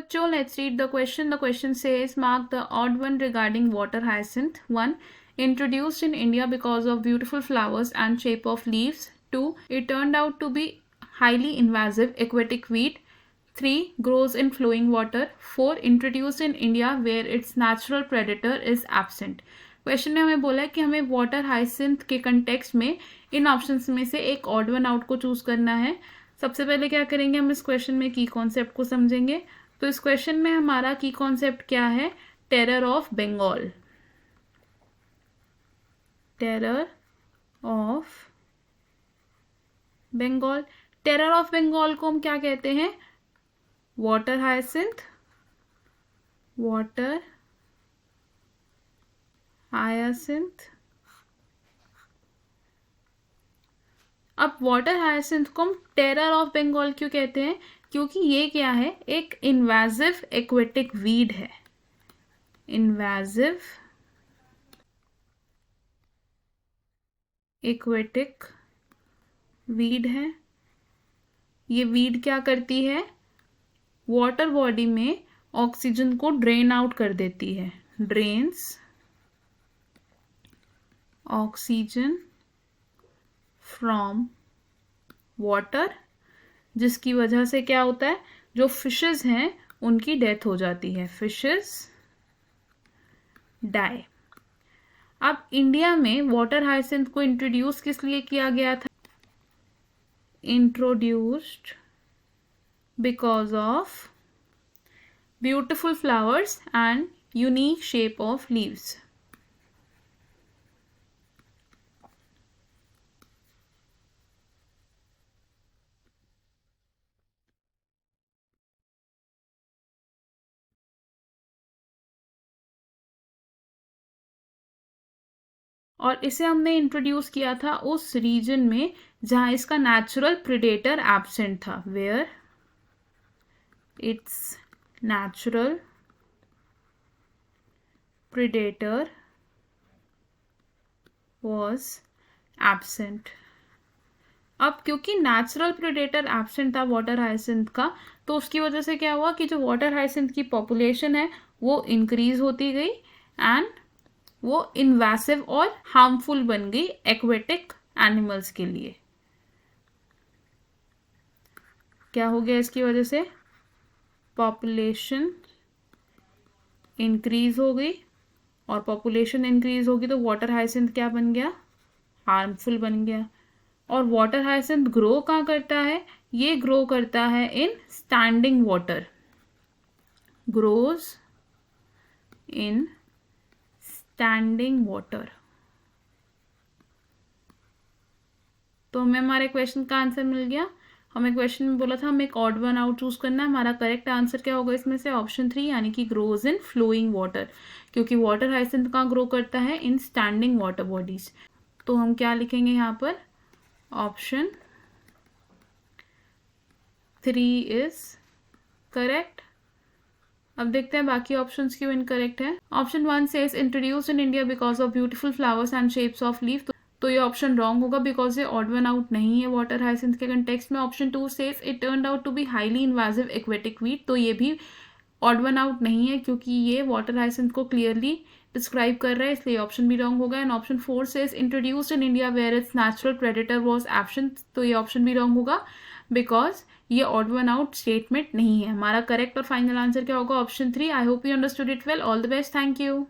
बच्चों, let's read the question. The question says mark the odd one regarding water hyacinth. 1. Introduced in India because of beautiful flowers and shape of leaves. 2. It turned out to be highly invasive aquatic weed. 3. Grows in flowing water. 4. Introduced in India where its natural predator is absent. Question ने हमें बोला है कि हमें water hyacinth के context में इन options में से एक ऑड वन आउट को चूज करना है. सबसे पहले क्या करेंगे, हम इस क्वेश्चन में की कॉन्सेप्ट को समझेंगे. तो इस क्वेश्चन में हमारा की कॉन्सेप्ट क्या है? Terror of Bengal. Terror of Bengal. Terror of Bengal को हम क्या कहते हैं? Water hyacinth. Water hyacinth. अब वाटर हाइसिंथ को हम टेरर ऑफ बंगाल क्यों कहते हैं? क्योंकि ये क्या है? एक इन्वेजिव एक्वेटिक वीड है. इन्वेजिव एक्वेटिक वीड है. ये वीड क्या करती है? वाटर बॉडी में ऑक्सीजन को ड्रेन आउट कर देती है. ड्रेन्स ऑक्सीजन फ्रॉम वाटर, जिसकी वजह से क्या होता है? जो फिशेस हैं उनकी डेथ हो जाती है. Fishes die. अब इंडिया में वाटर हाइसिंथ को इंट्रोड्यूस किस लिए किया गया था? Introduced because of beautiful flowers and unique shape of leaves. और इसे हमने इंट्रोड्यूस किया था उस रीजन में जहां इसका नेचुरल प्रेडेटर एब्सेंट था. Where its natural predator was absent. अब क्योंकि नेचुरल प्रेडेटर एब्सेंट था वाटर हाइसिंथ का, तो उसकी वजह से क्या हुआ कि जो वाटर हाइसिंथ की पॉपुलेशन है वो इंक्रीज होती गई एंड वो इन्वेसिव और हार्मफुल बन गई एक्वेटिक एनिमल्स के लिए. क्या हो गया इसकी वजह से? पॉपुलेशन इंक्रीज हो गई, और पॉपुलेशन इंक्रीज होगी तो वाटर हाइसिंथ क्या बन गया? हार्मफुल बन गया. और वाटर हाइसिंथ ग्रो कहाँ करता है? ये ग्रो करता है इन standing water. Grows in standing water. तो हमें हमारे क्वेश्चन का आंसर मिल गया. हमें क्वेश्चन में बोला था हमें एक ऑड वन आउट चूज करना है. हमारा करेक्ट आंसर क्या होगा इसमें से? ऑप्शन 3, यानी कि ग्रोज इन फ्लोइंग वाटर, क्योंकि वाटर हाइसिंथ कहाँ ग्रो करता है? इन स्टैंडिंग वाटर बॉडीज. तो हम क्या लिखेंगे यहाँ पर? Option 3 is correct. अब देखते हैं बाकी ऑप्शंस क्यों इनकरेक्ट है. Option 1 says introduced in India because of beautiful flowers and shapes of leaf. तो ये ऑप्शन रॉन्ग होगा बिकॉज ये ऑड वन आउट नहीं है वाटर हाइसिंथ के कंटेक्स्ट में. Option 2 says it turned out to be highly invasive aquatic weed. तो ये भी ऑड वन आउट नहीं है क्योंकि ये वाटर हाइसिंथ को क्लियरली डिस्क्राइब कर रहा है, इसलिए ऑप्शन भी रॉन्ग होगा. And option 4 says introduced in India where its natural predator was absent. तो ये ऑप्शन भी रॉन्ग होगा बिकॉज ये ऑड वन आउट स्टेटमेंट नहीं है. हमारा करेक्ट और फाइनल आंसर क्या होगा? Option 3. I hope you understood it well. All the best. Thank you.